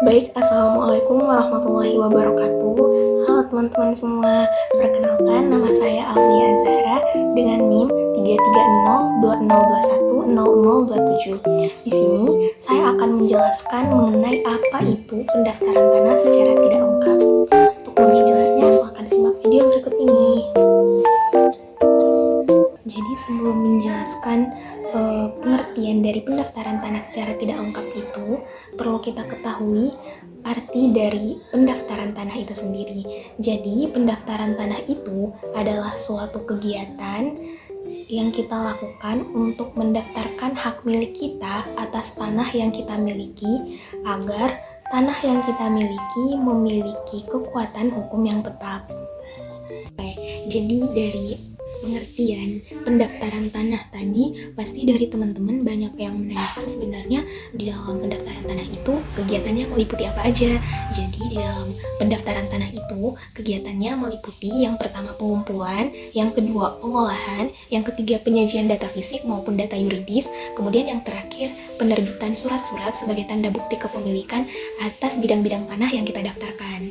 Baik, Assalamualaikum warahmatullahi wabarakatuh. Halo teman-teman semua, perkenalkan nama saya Aulia Zahra dengan NIM 33020210027. Di sini saya akan menjelaskan mengenai apa itu pendaftaran tanah secara tidak lengkap. Untuk lebih jelasnya, silakan simak video berikut ini. Jadi sebelum menjelaskan pengertian dari pendaftaran tanah secara tidak lengkap itu, perlu kita ketahui arti dari pendaftaran tanah itu sendiri. Jadi pendaftaran tanah itu adalah suatu kegiatan yang kita lakukan untuk mendaftarkan hak milik kita atas tanah yang kita miliki agar tanah yang kita miliki memiliki kekuatan hukum yang tetap. Jadi dari pengertian pendaftaran tanah tadi, pasti dari teman-teman banyak yang menanyakan sebenarnya di dalam pendaftaran tanah itu kegiatannya meliputi apa aja. Jadi di dalam pendaftaran tanah itu kegiatannya meliputi yang pertama pengumpulan, yang kedua pengolahan, yang ketiga penyajian data fisik maupun data yuridis, kemudian yang terakhir penerbitan surat-surat sebagai tanda bukti kepemilikan atas bidang-bidang tanah yang kita daftarkan.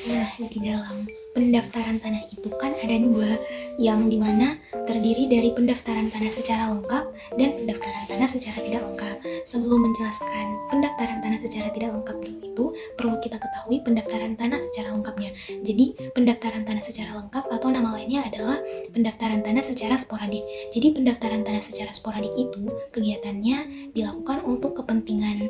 Nah, di dalam pendaftaran tanah itu kan ada dua, yang dimana terdiri dari pendaftaran tanah secara lengkap dan pendaftaran tanah secara tidak lengkap. Sebelum menjelaskan pendaftaran tanah secara tidak lengkap itu, perlu kita ketahui pendaftaran tanah secara lengkapnya. Jadi, pendaftaran tanah secara lengkap atau nama lainnya adalah pendaftaran tanah secara sporadik. Jadi, pendaftaran tanah secara sporadik itu kegiatannya dilakukan untuk kepentingan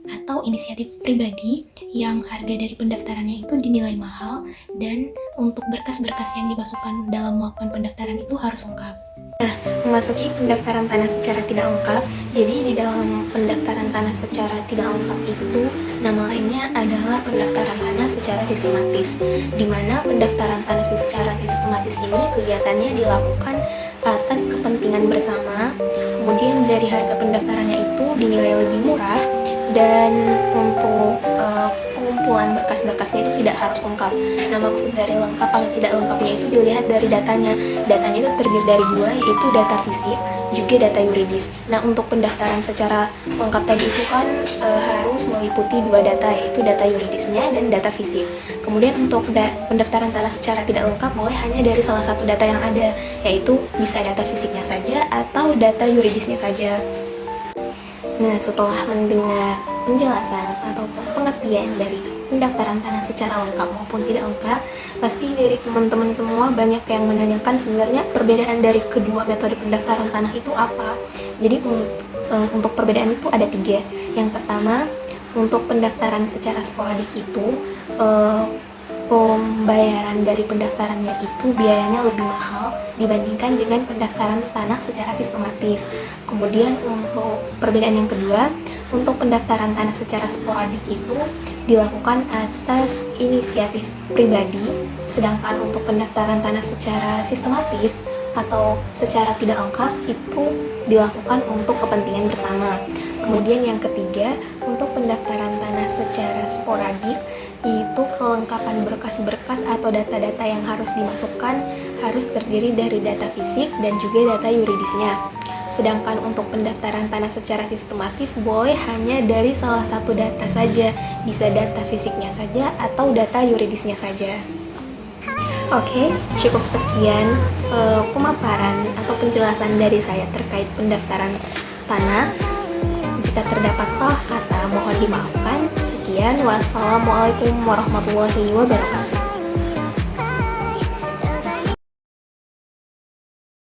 atau inisiatif pribadi yang harga dari pendaftarannya itu dinilai mahal dan untuk berkas-berkas yang dimasukkan dalam melakukan pendaftaran itu harus lengkap. Nah, memasuki pendaftaran tanah secara tidak lengkap, jadi di dalam pendaftaran tanah secara tidak lengkap itu nama lainnya adalah pendaftaran tanah secara sistematis, di mana pendaftaran tanah secara sistematis ini kegiatannya dilakukan atas kepentingan bersama, kemudian dari harga pendaftarannya itu dinilai lebih murah, dan untuk pengumpulan berkas-berkasnya itu tidak harus lengkap. Nah, maksud dari lengkap atau tidak lengkapnya itu dilihat dari datanya. Datanya itu terdiri dari dua, yaitu data fisik juga data yuridis. Nah, untuk pendaftaran secara lengkap tadi itu kan harus meliputi dua data, yaitu data yuridisnya dan data fisik. Kemudian untuk pendaftaran tanah secara tidak lengkap boleh hanya dari salah satu data yang ada, yaitu bisa data fisiknya saja atau data yuridisnya saja. Nah, setelah mendengar penjelasan atau pengertian dari pendaftaran tanah secara lengkap maupun tidak lengkap, pasti dari teman-teman semua banyak yang menanyakan sebenarnya perbedaan dari kedua metode pendaftaran tanah itu apa. Jadi untuk perbedaan itu ada tiga. Yang pertama, untuk pendaftaran secara sporadik itu pembayaran dari pendaftarannya itu biayanya lebih mahal dibandingkan dengan pendaftaran tanah secara sistematis. Kemudian untuk perbedaan yang kedua, untuk pendaftaran tanah secara sporadik itu dilakukan atas inisiatif pribadi, sedangkan untuk pendaftaran tanah secara sistematis atau secara tidak lengkap itu dilakukan untuk kepentingan bersama. Kemudian yang ketiga, untuk pendaftaran tanah secara sporadik itu kelengkapan berkas-berkas atau data-data yang harus dimasukkan harus terdiri dari data fisik dan juga data yuridisnya. Sedangkan untuk pendaftaran tanah secara sistematis boleh hanya dari salah satu data saja, bisa data fisiknya saja atau data yuridisnya saja. Oke, cukup sekian pemaparan atau penjelasan dari saya terkait pendaftaran tanah. Jika terdapat salah kata, mohon dimaafkan. Sekian, wassalamualaikum warahmatullahi wabarakatuh.